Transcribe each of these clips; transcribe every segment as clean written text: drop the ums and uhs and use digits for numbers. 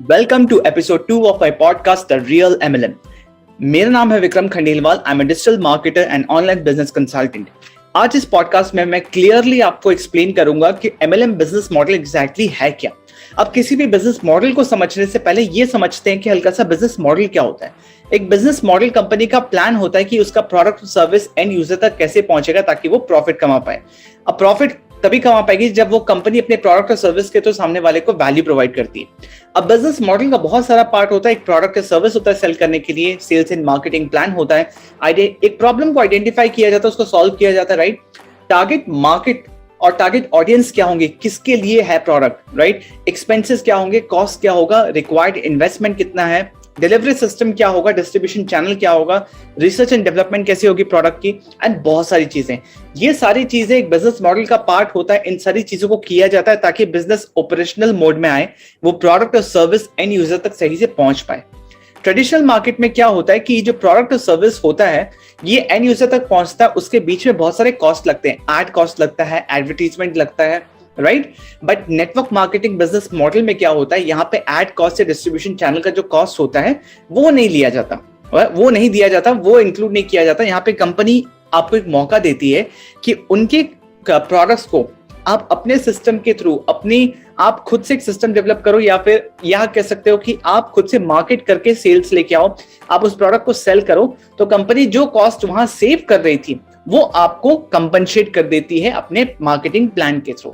Welcome to episode 2 of my podcast the real MLM. मेरा नाम है Vikram Khandelwal. I am a digital marketer and online business consultant. आज इस podcast में मैं क्लियरली आपको एक्सप्लेन करूंगा कि एमएलएम बिजनेस मॉडल एग्जैक्टली है क्या। अब किसी भी बिजनेस मॉडल को समझने से पहले ये समझते हैं कि हल्का सा बिजनेस मॉडल क्या होता है। एक बिजनेस मॉडल कंपनी का प्लान होता है कि उसका प्रोडक्ट सर्विस एंड यूजर तक कैसे पहुंचेगा ताकि वो प्रॉफिट कमा पाए। अब प्रॉफिट तभी कमा पाएगी जब वो कंपनी अपने प्रोडक्ट और सर्विस के तो सामने वाले को वैल्यू प्रोवाइड करती है। अब बिजनेस मॉडल का बहुत सारा पार्ट होता है। एक प्रोडक्ट या सर्विस होता है सेल करने के लिए, सेल्स एंड मार्केटिंग प्लान होता है, एक प्रॉब्लम को आइडेंटिफाई किया जाता है, उसको सॉल्व किया जाता है, राइट। टारगेट मार्केट और टारगेट ऑडियंस क्या होंगे, किसके लिए है प्रोडक्ट, राइट। एक्सपेंसेस क्या होंगे, कॉस्ट क्या होगा, रिक्वायर्ड इन्वेस्टमेंट कितना है, डिलीवरी सिस्टम क्या होगा, डिस्ट्रीब्यूशन चैनल क्या होगा, रिसर्च एंड डेवलपमेंट कैसी होगी प्रोडक्ट की, एंड बहुत सारी चीजें। ये सारी चीजें एक बिजनेस मॉडल का पार्ट होता है। इन सारी चीजों को किया जाता है ताकि बिजनेस ऑपरेशनल मोड में आए, वो प्रोडक्ट और सर्विस एंड यूजर तक सही से पहुंच पाए। ट्रेडिशनल मार्केट में क्या होता है कि जो प्रोडक्ट और सर्विस होता है ये एंड यूजर तक पहुंचता है, उसके बीच में बहुत सारे कॉस्ट लगते हैं। एड कॉस्ट लगता है, एडवर्टीजमेंट लगता है, right. But network marketing business model में क्या होता है, यहाँ पे एड कॉस्ट या डिस्ट्रीब्यूशन चैनल का जो कॉस्ट होता है वो नहीं लिया जाता, वो नहीं दिया जाता, वो इंक्लूड नहीं किया जाता। यहाँ पे कंपनी आपको एक मौका देती है कि उनके प्रोडक्ट्स को आप अपने सिस्टम के थ्रू आप खुद से एक सिस्टम डेवलप करो, या फिर यह कह सकते हो कि आप खुद से मार्केट करके सेल्स लेके आओ, आप उस प्रोडक्ट को सेल करो। तो कंपनी जो कॉस्ट वहां सेव कर रही थी वो आपको कंपनसेट कर देती है अपने मार्केटिंग प्लान के through.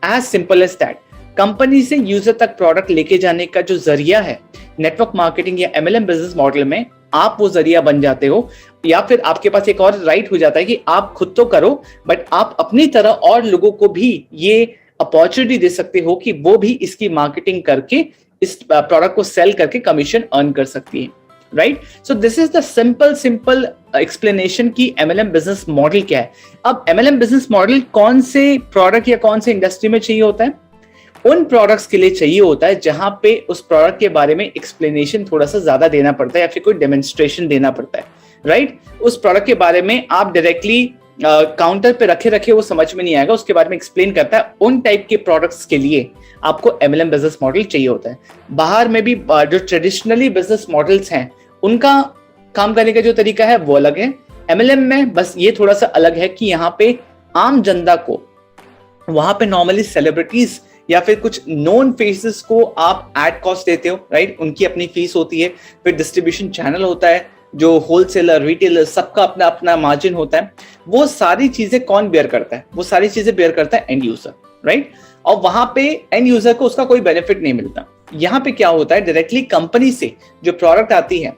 As simple as that. Company से यूजर तक प्रोडक्ट लेके जाने का जो जरिया है नेटवर्क मार्केटिंग या एमएलएम बिजनेस मॉडल में, आप वो जरिया बन जाते हो, या फिर आपके पास एक और राइट हो जाता है कि आप खुद तो करो बट आप अपनी तरह और लोगों को भी ये अपॉर्चुनिटी दे सकते हो कि वो भी इसकी मार्केटिंग करके इस प्रोडक्ट को सेल करके कमीशन अर्न कर सकती है, right. So this is the simple explanation की एमएलएम बिजनेस मॉडल क्या है। अब एमएलएम बिजनेस मॉडल कौन से प्रोडक्ट या कौन से इंडस्ट्री में चाहिए होता है? उन प्रोडक्ट्स के लिए चाहिए होता है जहां पे उस प्रोडक्ट के बारे में एक्सप्लेनेशन थोड़ा सा ज्यादा देना पड़ता है या फिर कोई डेमोन्स्ट्रेशन देना पड़ता है, राइट। उस प्रोडक्ट के बारे में आप डायरेक्टली काउंटर पे रखे वो समझ में नहीं आएगा, उसके बारे में एक्सप्लेन करता है। उन टाइप के प्रोडक्ट्स के लिए आपको एमएलएम बिजनेस मॉडल चाहिए होता है। बाहर में भी जो ट्रेडिशनली बिजनेस मॉडल्स हैं उनका काम करने का जो तरीका है वो अलग है। एमएलएम में बस ये थोड़ा सा अलग है कि यहाँ पे आम जनता को, वहां पे नॉर्मली सेलिब्रिटीज या फिर कुछ नोन फेसेस को आप एड कॉस्ट देते हो, राइट। उनकी अपनी फीस होती है, फिर डिस्ट्रीब्यूशन चैनल होता है, जो होलसेलर रिटेलर सबका अपना अपना मार्जिन होता है। वो सारी चीजें कौन बेयर करता है? वो सारी चीजें बेयर करता है एंड यूजर, राइट। और वहां पे एंड यूजर को उसका कोई बेनिफिट नहीं मिलता। यहाँ पे क्या होता है, डायरेक्टली कंपनी से जो प्रोडक्ट आती है,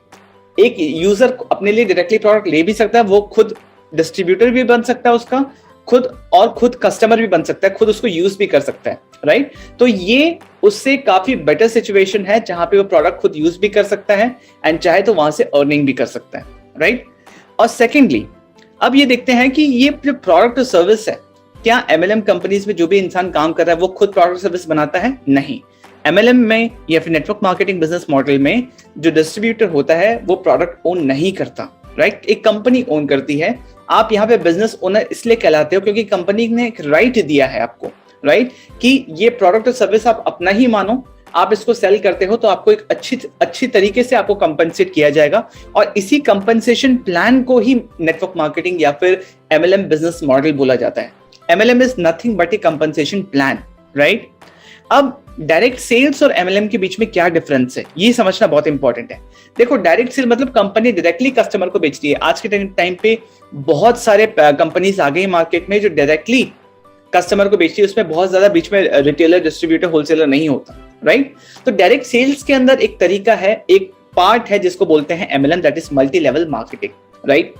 एक यूजर अपने लिए डायरेक्टली प्रोडक्ट ले भी सकता है, वो खुद डिस्ट्रीब्यूटर भी बन सकता है उसका, खुद कस्टमर भी बन सकता है, खुद उसको यूज भी कर सकता है, राइट। तो ये उससे काफी बेटर सिचुएशन है जहां पे वो प्रोडक्ट खुद यूज भी कर सकता है एंड चाहे तो वहां से अर्निंग भी कर सकता है, राइट। और सेकेंडली अब ये देखते हैं कि ये जो प्रोडक्ट और सर्विस है, क्या एमएलएम कंपनीज में जो भी इंसान काम कर रहा है वो खुद प्रोडक्ट सर्विस बनाता है? नहीं। एमएलएम में या फिर नेटवर्क मार्केटिंग बिजनेस मॉडल में जो डिस्ट्रीब्यूटर होता है वो प्रोडक्ट ओन नहीं करता, राइट। एक कंपनी ओन करती है। आप यहाँ पे बिजनेस ओनर इसलिए कहलाते हो क्योंकि कंपनी ने एक राइट दिया है आपको, राइट, कि ये प्रोडक्ट और सर्विस आप अपना ही मानो, आप इसको सेल करते हो तो आपको एक अच्छी तरीके से आपको कंपनसेट किया जाएगा। और इसी कंपनसेशन प्लान को ही नेटवर्क मार्केटिंग या फिर एमएलएम बिजनेस मॉडल बोला जाता है। MLM is nothing but A compensation plan, right. अब डायरेक्ट सेल्स और एमएलएम के बीच में क्या डिफरेंस है ये समझना बहुत इंपॉर्टेंट है। देखो, डायरेक्ट सेल मतलब कंपनी डायरेक्टली कस्टमर को बेचती है। आज के टाइम पे बहुत सारे कंपनीज आ गई मार्केट में जो डायरेक्टली कस्टमर को बेचती है, उसमें बहुत ज्यादा बीच में रिटेलर, डिस्ट्रीब्यूटर, होलसेलर नहीं होता, राइट। तो डायरेक्ट सेल्स के अंदर एक तरीका है, एक पार्ट है जिसको बोलते हैं MLM, that is multi level marketing, right.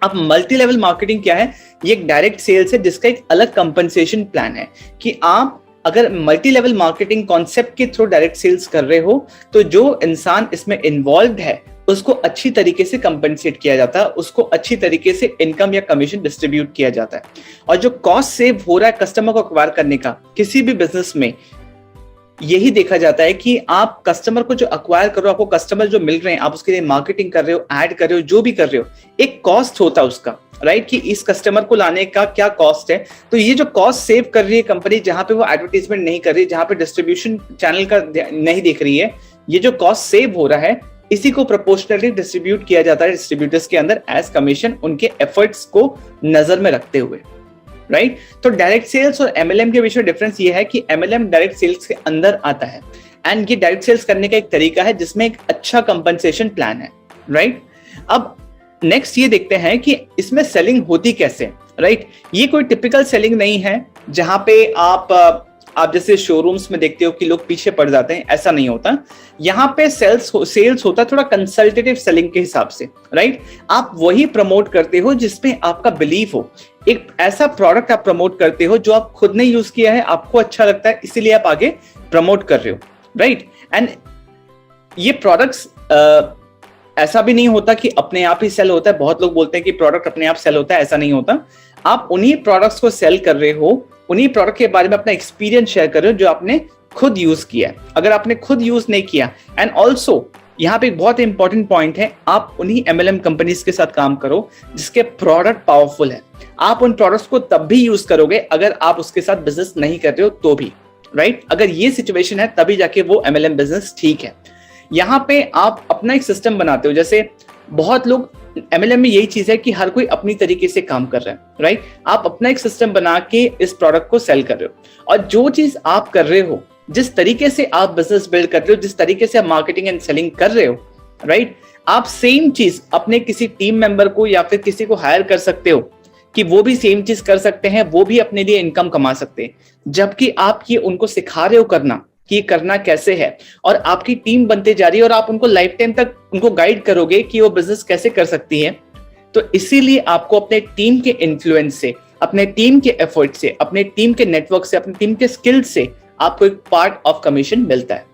अब मल्टी लेवल मार्केटिंग क्या है? ये एक डायरेक्ट सेल्स है जिसका एक अलग कंपनसेशन प्लान है कि आप अगर मल्टी लेवल मार्केटिंग कॉन्सेप्ट के थ्रू डायरेक्ट सेल्स कर रहे हो तो जो इंसान इसमें इन्वॉल्व है उसको अच्छी तरीके से कंपनसेट किया जाता है, उसको अच्छी तरीके से इनकम या कमीशन डिस्ट्रीब्यूट किया जाता है। और जो कॉस्ट सेव हो रहा है कस्टमर को एक्वायर करने का किसी भी बिजनेस में, यही देखा जाता है कि आप कस्टमर को जो अक्वायर कर रहे हो, आपको कस्टमर जो मिल रहे हैं, आप उसके लिए मार्केटिंग कर रहे हो, ऐड कर रहे हो, जो भी कर रहे हो, एक कॉस्ट होता है उसका, राइट, कि इस कस्टमर को लाने का क्या कॉस्ट है। तो ये जो कॉस्ट सेव कर रही है कंपनी, जहां पे वो एडवर्टाइजमेंट नहीं कर रही, जहां पे डिस्ट्रीब्यूशन चैनल का नहीं देख रही है, ये जो कॉस्ट सेव हो रहा है, इसी को प्रोपोर्शनली डिस्ट्रीब्यूट किया जाता है डिस्ट्रीब्यूटर्स के अंदर एज कमीशन, उनके एफर्ट्स को नजर में रखते हुए, राइट। तो डायरेक्ट सेल्स और एमएलएम के बीच में डिफरेंस ये है कि एमएलएम डायरेक्ट सेल्स के अंदर आता है, एंड ये डायरेक्ट सेल्स करने का एक तरीका है जिसमें एक अच्छा कंपनसेशन प्लान है, राइट। अब नेक्स्ट ये देखते हैं कि इसमें सेलिंग होती कैसे, राइट। ये कोई टिपिकल सेलिंग नहीं है जहां पे आप जैसे शोरूम्स में देखते हो कि लोग पीछे पड़ जाते हैं, ऐसा नहीं होता। यहाँ पे सेल्स होता है थोड़ा कंसल्टेटिव सेलिंग के हिसाब से, राइट। आप वही प्रमोट करते हो जिसपे आपका बिलीफ हो, एक ऐसा प्रोडक्ट आप प्रमोट करते हो जो आप खुद ने यूज किया है, आपको अच्छा लगता है, इसीलिए आप आगे प्रमोट कर रहे हो, राइट। एंड ये प्रोडक्ट्स ऐसा भी नहीं होता कि अपने आप ही सेल होता है। बहुत लोग बोलते हैं कि प्रोडक्ट अपने आप सेल होता है, ऐसा नहीं होता। आप उन्हीं प्रोडक्ट्स को सेल कर रहे हो, उन्हीं प्रोडक्ट के बारे में अपना एक्सपीरियंस शेयर कर रहे हो जो आपने खुद यूज किया है। अगर आपने खुद यूज नहीं किया, एंड ऑल्सो यहाँ पे एक बहुत इंपॉर्टेंट पॉइंट है, आप उन्हीं एमएलएम कंपनीज के साथ काम करो जिसके प्रोडक्ट पावरफुल है। आप उन प्रोडक्ट्स को तब भी यूज करोगे अगर आप उसके साथ बिजनेस नहीं कर रहे हो तो भी, राइट। अगर ये सिचुएशन है तभी जाके वो एमएलएम बिजनेस ठीक है। यहाँ पे आप अपना एक सिस्टम बनाते हो, जैसे बहुत लोग एमएलएम में यही चीज है कि हर कोई अपनी तरीके से काम कर रहा है, राइट। आप अपना एक सिस्टम बना के इस प्रोडक्ट को सेल कर रहे हो, और जो चीज आप कर रहे हो, जिस तरीके से आप बिजनेस बिल्ड कर रहे हो, जिस तरीके से आप मार्केटिंग एंड सेलिंग कर रहे हो, राइट, आप सेम चीज अपने किसी टीम मेंबर को या फिर किसी को हायर कर सकते हो कि वो भी सेम चीज कर सकते हैं, वो भी अपने लिए इनकम कमा सकते हैं, जबकि आप ये उनको सिखा रहे हो करना कि ये करना कैसे है, और आपकी टीम बनते जा रही है और आप उनको लाइफ टाइम तक उनको गाइड करोगे कि वो बिजनेस कैसे कर सकती है। तो इसीलिए आपको अपने टीम के इन्फ्लुएंस से, अपने टीम के एफर्ट से, अपने टीम के नेटवर्क से, अपनी टीम के स्किल से आपको एक पार्ट ऑफ कमीशन मिलता है।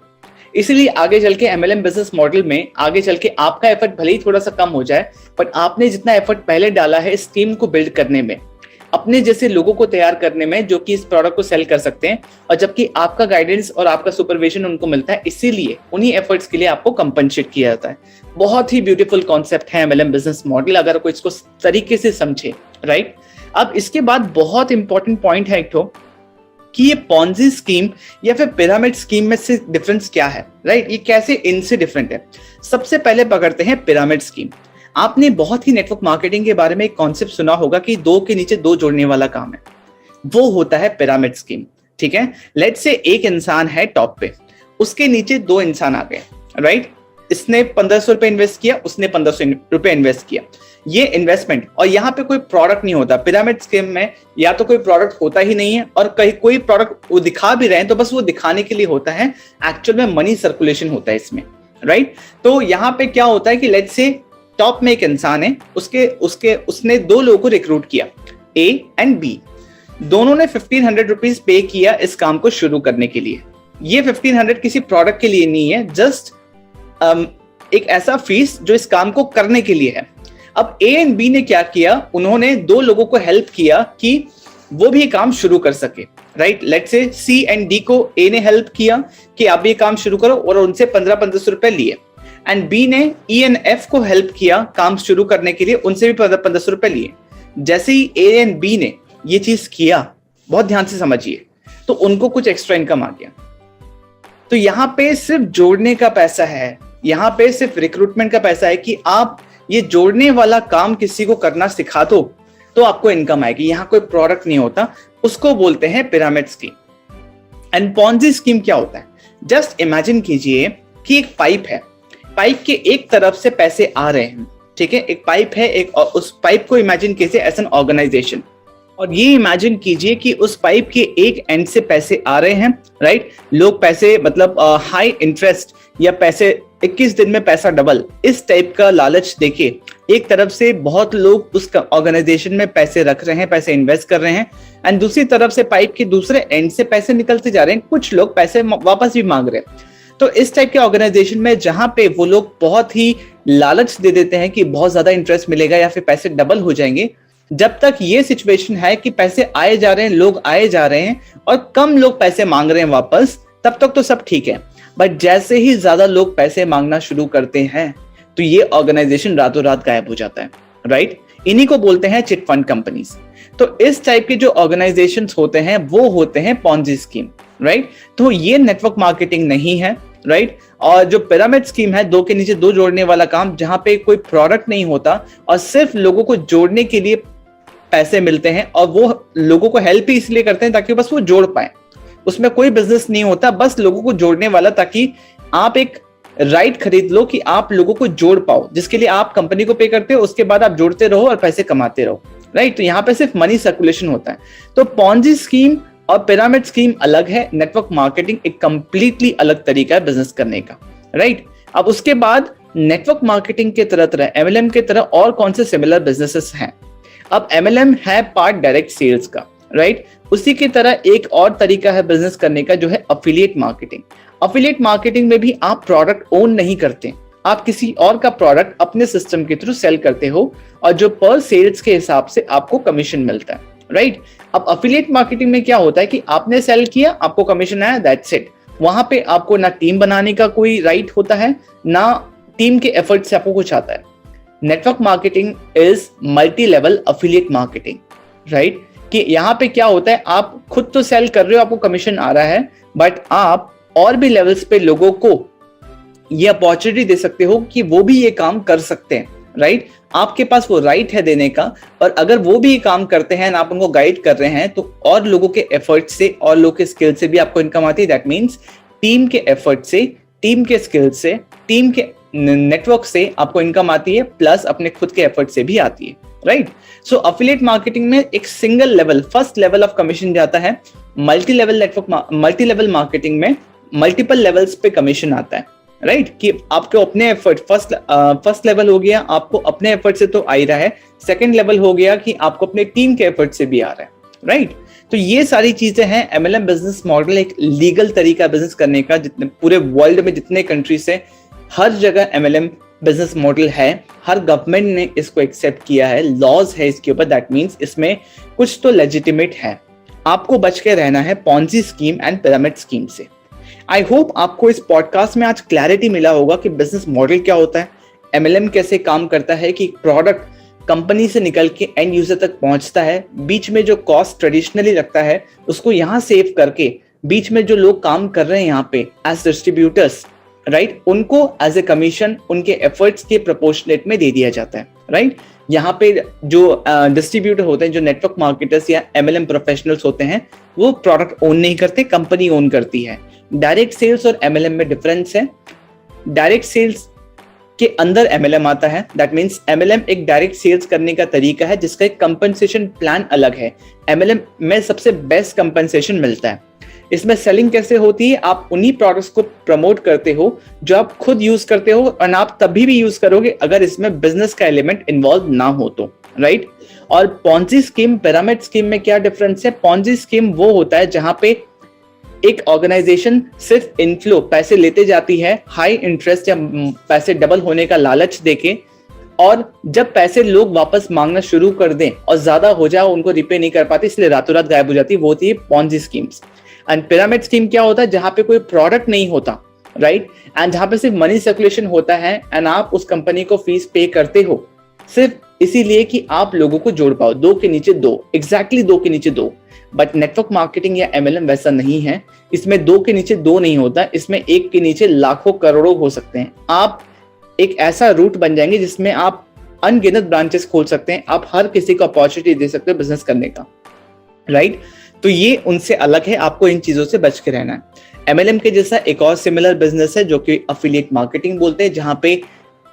इसीलिए आगे चल के एमएलएम बिजनेस मॉडल में आगे चल के आपका एफर्ट भले ही थोड़ा सा कम हो जाए, बट आपने जितना एफर्ट पहले डाला है इस टीम को बिल्ड करने में, अपने जैसे लोगों को तैयार करने में जो कि इस प्रोडक्ट को सेल कर सकते हैं, और जबकि आपका गाइडेंस और आपका सुपरविजन उनको मिलता है, इसीलिए उन्हीं एफर्ट्स के लिए आपको कंपनसेट किया जाता है। बहुत ही ब्यूटीफुल कॉन्सेप्ट है एमएलएम बिजनेस मॉडल, अगर कोई इसको तरीके से समझे, राइट। अब इसके बाद बहुत इंपॉर्टेंट पॉइंट है एक तो कि ये पॉन्जी स्कीम या फिर पिरामिड स्कीम में से डिफरेंस क्या है, राइट। ये कैसे इनसे डिफरेंट है। सबसे पहले पकड़ते हैं पिरामिड स्कीम। आपने बहुत ही नेटवर्क मार्केटिंग के बारे में एक कॉन्सेप्ट सुना होगा कि दो के नीचे दो जोड़ने वाला काम है, वो होता है पिरामिड स्कीम, ठीक है। लेट्स से एक इंसान है टॉप पे, उसके नीचे दो इंसान आ गए, राइट। इसने 1500 रुपए इन्वेस्ट किया, उसने 1500 रुपए इन्वेस्ट किया। ये इन्वेस्टमेंट, और यहाँ पे कोई प्रोडक्ट नहीं होता पिरामिड स्कीम में, या तो कोई प्रोडक्ट होता ही नहीं है, और कहीं कोई प्रोडक्ट वो दिखा भी रहे हैं तो बस वो दिखाने के लिए होता है, एक्चुअल में मनी सर्कुलेशन होता है इसमें, राइट। तो यहाँ पे क्या होता है कि लेट्स से टॉप में एक इंसान है, उसने दो लोगों को रिक्रूट किया, ए एंड बी। दोनों ने 1500 रुपीज पे किया इस काम को शुरू करने के लिए। ये 1500 किसी प्रोडक्ट के लिए नहीं है, जस्ट एक ऐसा फीस जो इस काम को करने के लिए है। अब ए एंड बी ने क्या किया, उन्होंने दो लोगों को हेल्प किया कि वो भी काम शुरू कर सके, right. Let's say C and D को ए ने हेल्प किया कि आप ये काम शुरू करो, और उनसे 1500 रुपए लिए, एंड बी ने ई एंड एफ को हेल्प किया काम शुरू करने के लिए, उनसे भी 1500 रुपए लिए। जैसे ही ए एंड बी ने ये चीज किया, बहुत ध्यान से समझिए, तो उनको कुछ एक्स्ट्रा इनकम आ गया। तो यहाँ पे सिर्फ जोड़ने का पैसा है, यहाँ पे सिर्फ रिक्रूटमेंट का पैसा है कि आप ये जोड़ने वाला काम किसी को करना सिखा दो तो आपको इनकम आएगी। यहाँ कोई प्रोडक्ट नहीं होता, उसको बोलते हैं pyramid scheme. And Ponzi scheme क्या होता है, जस्ट इमेजिन कीजिए कि एक पाइप है, पाइप के एक तरफ से पैसे आ रहे हैं, ठीक है। एक पाइप है, एक उस पाइप को इमेजिन कीजिए एज एन ऑर्गेनाइजेशन, और ये इमेजिन कीजिए कि उस पाइप के एक एंड से पैसे आ रहे हैं, राइट। लोग पैसे मतलब हाई इंटरेस्ट या पैसे 21 दिन में पैसा डबल, इस टाइप का लालच देके एक तरफ से बहुत लोग उस ऑर्गेनाइजेशन में पैसे रख रहे हैं, पैसे इन्वेस्ट कर रहे हैं, एंड दूसरी तरफ से पाइप के दूसरे एंड से पैसे निकलते जा रहे हैं, कुछ लोग पैसे वापस भी मांग रहे हैं। तो इस टाइप के ऑर्गेनाइजेशन में जहां पे वो लोग बहुत ही लालच दे देते हैं कि बहुत ज्यादा इंटरेस्ट मिलेगा या फिर पैसे डबल हो जाएंगे, जब तक ये सिचुएशन है कि पैसे आए जा रहे हैं, लोग आए जा रहे हैं और कम लोग पैसे मांग रहे हैं वापस, तब तक तो सब ठीक है, बट जैसे ही ज्यादा लोग पैसे मांगना शुरू करते हैं तो ये ऑर्गेनाइजेशन रातों रात गायब हो जाता है, राइट? इन्हीं को बोलते हैं चिट फंड कंपनीज। तो इस टाइप के जो ऑर्गेनाइजेशंस होते हैं वो होते हैं पॉन्जी स्कीम, राइट? तो ये नेटवर्क मार्केटिंग नहीं है, राइट? और जो पिरामिड स्कीम है, दो के नीचे दो जोड़ने वाला काम, जहां पे कोई प्रोडक्ट नहीं होता और सिर्फ लोगों को जोड़ने के लिए पैसे मिलते हैं, और वो लोगों को हेल्प ही इसलिए करते हैं ताकि बस वो जोड़ पाए। उसमें कोई बिजनेस नहीं होता, बस लोगों को जोड़ने वाला, ताकि आप एक राइट खरीद लो कि आप लोगों को जोड़ पाओ, जिसके लिए आप कंपनी को पे करते हो, उसके बाद आप जोड़ते रहो और पैसे कमाते रहो, राइट? तो यहाँ पे सिर्फ मनी सर्कुलेशन होता है। तो पॉन्जी स्कीम और पिरामिड स्कीम अलग है, नेटवर्क मार्केटिंग एक कंप्लीटली अलग तरीका है बिजनेस करने का, राइट? अब उसके बाद नेटवर्क मार्केटिंग के तरह एमएलएम के तरह और कौन से सिमिलर बिजनेसेस हैं? अब एमएलएम है पार्ट डायरेक्ट सेल्स का, राइट? उसी की तरह एक और तरीका है बिजनेस करने का, जो है अफिलिएट मार्केटिंग। अफिलिएट मार्केटिंग में भी आप प्रोडक्ट ओन नहीं करते, आप किसी और का प्रोडक्ट अपने सिस्टम के थ्रू सेल करते हो, और जो पर सेल्स के हिसाब से आपको कमीशन मिलता है, राइट? अब अफिलिएट मार्केटिंग में क्या होता है कि आपने सेल किया, आपको कमीशन आया, दैट्स इट। वहां पे आपको ना टीम बनाने का कोई राइट होता है, ना टीम के एफर्ट से आपको कुछ आता है। Network marketing is multi level affiliate marketing, right? कि यहाँ पे क्या होता है, आप खुद तो सेल कर रहे हो, आपको कमीशन आ रहा है, बट आप और भी लेवल्स पे लोगों को ये अपॉर्चुनिटी दे सकते हो कि वो भी ये काम कर सकते हैं, राइट? आपके पास वो राइट है देने का, और अगर वो भी ये काम करते हैं, आप उनको गाइड कर रहे हैं, तो और लोगों के एफर्ट से और लोगों के स्किल से भी आपको इनकम आती है। दैट मीन्स टीम के एफर्ट से, टीम के स्किल से, टीम के नेटवर्क से आपको इनकम आती है, प्लस अपने खुद के एफर्ट से भी आती है, राइट? सो अफिलिएट मार्केटिंग में एक single level, first level of commission जाता है। मल्टी लेवल मार्केटिंग में मल्टीपल लेवल्स पे कमीशन आता है, राइट? कि आपको अपने एफर्ट, फर्स्ट लेवल हो गया, आपको अपने एफर्ट से तो आ ही रहा है। सेकंड लेवल हो गया कि आपको अपने टीम के एफर्ट से भी आ रहा है, राइट? तो ये सारी चीजें हैं। एमएलएम बिजनेस मॉडल एक लीगल तरीका बिजनेस करने का, जितने पूरे वर्ल्ड में जितने कंट्री से, हर जगह एमएलएम बिजनेस मॉडल है। हर गवर्नमेंट ने इसको एक्सेप्ट किया है, लॉज है इसके ऊपर। दैट मीन्स इसमें कुछ तो लेजिटिमेट है। आपको बच के रहना है Ponzi scheme and pyramid scheme से। आई होप आपको इस पॉडकास्ट में आज क्लैरिटी मिला होगा कि बिजनेस मॉडल क्या होता है, एमएलएम कैसे काम करता है, कि प्रोडक्ट कंपनी से निकल के एंड यूजर तक पहुंचता है, बीच में जो कॉस्ट ट्रेडिशनली लगता है उसको यहाँ सेव करके, बीच में जो लोग काम कर रहे हैं यहाँ पे एज डिस्ट्रीब्यूटर्स, राइट, उनको एज ए कमीशन उनके एफर्ट्स के प्रोपोर्शनेट में दे दिया जाता है, राइट? यहाँ पे जो डिस्ट्रीब्यूटर होते हैं, जो नेटवर्क मार्केटर्स या एमएलएम प्रोफेशनल्स होते हैं, वो प्रोडक्ट ओन नहीं करते, कंपनी ओन करती है। डायरेक्ट सेल्स और एमएलएम में डिफरेंस है। डायरेक्ट सेल्स के अंदर एमएलएम आता है। दैट मीन्स एमएलएम एक डायरेक्ट सेल्स करने का तरीका है जिसका एक कंपनसेशन प्लान अलग है। एमएलएम में सबसे बेस्ट कंपनसेशन मिलता है। इसमें सेलिंग कैसे होती है, आप उन्हीं प्रोडक्ट्स को प्रमोट करते हो जो आप खुद यूज करते हो, और आप तभी भी यूज करोगे अगर इसमें बिजनेस का एलिमेंट इन्वॉल्व ना हो तो, राइट? और पॉन्जी स्कीम, पिरामिड स्कीम में क्या डिफरेंस है? पॉन्जी स्कीम वो होता है जहां पे एक ऑर्गेनाइजेशन सिर्फ इनफ्लो पैसे लेते जाती है, हाई इंटरेस्ट या पैसे डबल होने का लालच देके, और जब पैसे लोग वापस मांगना शुरू कर दें और ज्यादा हो जाए, उनको रिपे नहीं कर पाते, इसलिए रातों रात गायब हो जाती है, वो होती है Ponzi schemes. And pyramid scheme क्या होता है? जहां पे कोई प्रोडक्ट नहीं होता, राइट, एंड जहां पे सिर्फ मनी सर्कुलेशन होता है, एंड आप उस कंपनी को फीस पे करते हो सिर्फ इसीलिए कि आप लोगों को जोड़ पाओ। दो के नीचे दो, एग्जैक्टली दो के नीचे दो। बट नेटवर्क मार्केटिंग या एमएलएम वैसा नहीं है। इसमें दो के नीचे दो नहीं होता, इसमें एक के नीचे लाखों करोड़ों हो सकते हैं। आप एक ऐसा रूट बन जाएंगे जिसमें आप अनगिनत ब्रांचेस खोल सकते हैं, आप हर किसी को अपॉर्चुनिटी दे सकते हो बिजनेस करने का, राइट? तो ये उनसे अलग है, आपको इन चीजों से बच के रहना है। एमएलएम के जैसा एक और सिमिलर बिजनेस है जो कि अफिलिएट मार्केटिंग बोलते हैं, जहां पे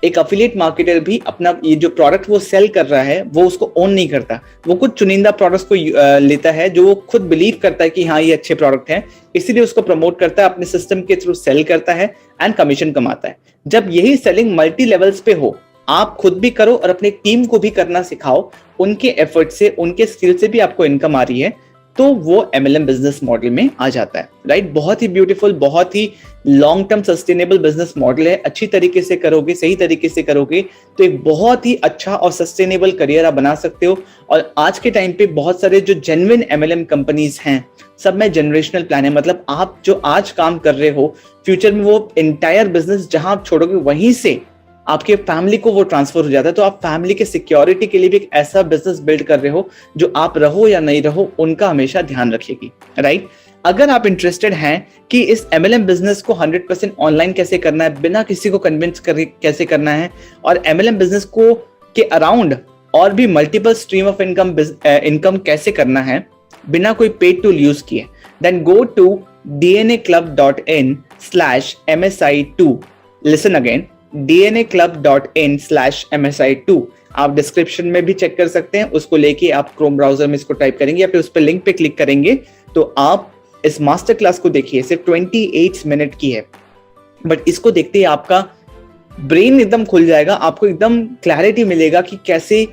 एक अफिलिएट मार्केटर भी अपना ये जो प्रोडक्ट वो सेल कर रहा है वो उसको ओन नहीं करता, वो कुछ चुनिंदा प्रोडक्ट्स को लेता है जो वो खुद बिलीव करता है कि हाँ ये अच्छे प्रोडक्ट हैं, इसीलिए उसको प्रमोट करता है, अपने सिस्टम के थ्रू सेल करता है एंड कमीशन कमाता है। जब यही सेलिंग मल्टी लेवल्स पे हो, आप खुद भी करो और अपनी टीम को भी करना सिखाओ, उनके एफर्ट से, उनके स्किल से भी आपको इनकम आ रही है, तो वो MLM बिजनेस मॉडल में आ जाता है, राइट। बहुत ही ब्यूटीफुल, बहुत ही long term sustainable business model है। अच्छी तरीके से करोगे, सही तरीके से करोगे तो एक बहुत ही अच्छा और सस्टेनेबल करियर आप बना सकते हो। और आज के टाइम पे बहुत सारे जो जेन्युइन MLM कंपनीज हैं, सब में जनरेशनल प्लान है। मतलब आप जो आज काम कर रहे हो, फ्यूचर में वो एंटायर बिजनेस जहां आप छोड़ोगे वहीं से आपके फैमिली को वो ट्रांसफर हो जाता है। तो आप फैमिली के सिक्योरिटी के लिए भी एक ऐसा बिजनेस बिल्ड कर रहे हो जो आप रहो या नहीं रहो उनका हमेशा ध्यान रखेगी, राइट। अगर आप इंटरेस्टेड हैं कि इस MLM बिजनेस को 100% ऑनलाइन कैसे करना है, बिना किसी को कन्विंस कर कैसे करना है, और MLM बिजनेस को के अराउंड और भी मल्टीपल स्ट्रीम ऑफ इनकम कैसे करना है बिना कोई पेड टूल यूज किए, then go to dnaclub.in/msi2। Listen again, dnaclub.in/msi2। आप डिस्क्रिप्शन में भी चेक कर सकते हैं, उसको लेके आप क्रोम ब्राउजर में इसको टाइप करेंगे या फिर उस पर लिंक पे क्लिक करेंगे तो आप इस मास्टर क्लास को देखिए। सिर्फ 28 मिनट की है, बट इसको देखते ही आपका ब्रेन एकदम खुल जाएगा, आपको एकदम क्लैरिटी मिलेगा कि कैसे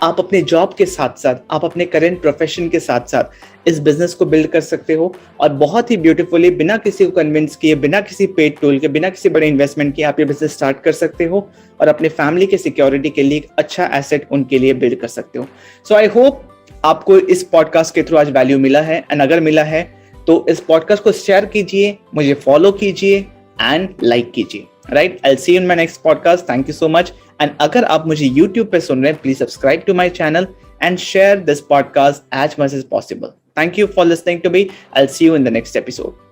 आप अपने जॉब के साथ साथ, आप अपने करंट प्रोफेशन के साथ साथ इस बिजनेस को बिल्ड कर सकते हो और बहुत ही ब्यूटीफुली, बिना किसी को कन्विंस किए, बिना किसी पेड टूल के, बिना किसी बड़े इन्वेस्टमेंट के आप ये बिजनेस स्टार्ट कर सकते हो और अपने फैमिली के सिक्योरिटी के लिए एक अच्छा एसेट उनके लिए बिल्ड कर सकते हो। सो आई होप आपको इस पॉडकास्ट के थ्रू आज वैल्यू मिला है, एंड अगर मिला है तो इस पॉडकास्ट को शेयर कीजिए, मुझे फॉलो कीजिए एंड लाइक कीजिए, right. I will see you in my next podcast. Thank you so much. And अगर आप मुझे YouTube पे सुन रहे हैं, please subscribe to my channel and share this podcast as much as possible. Thank you for listening to me. I will see you in the next episode.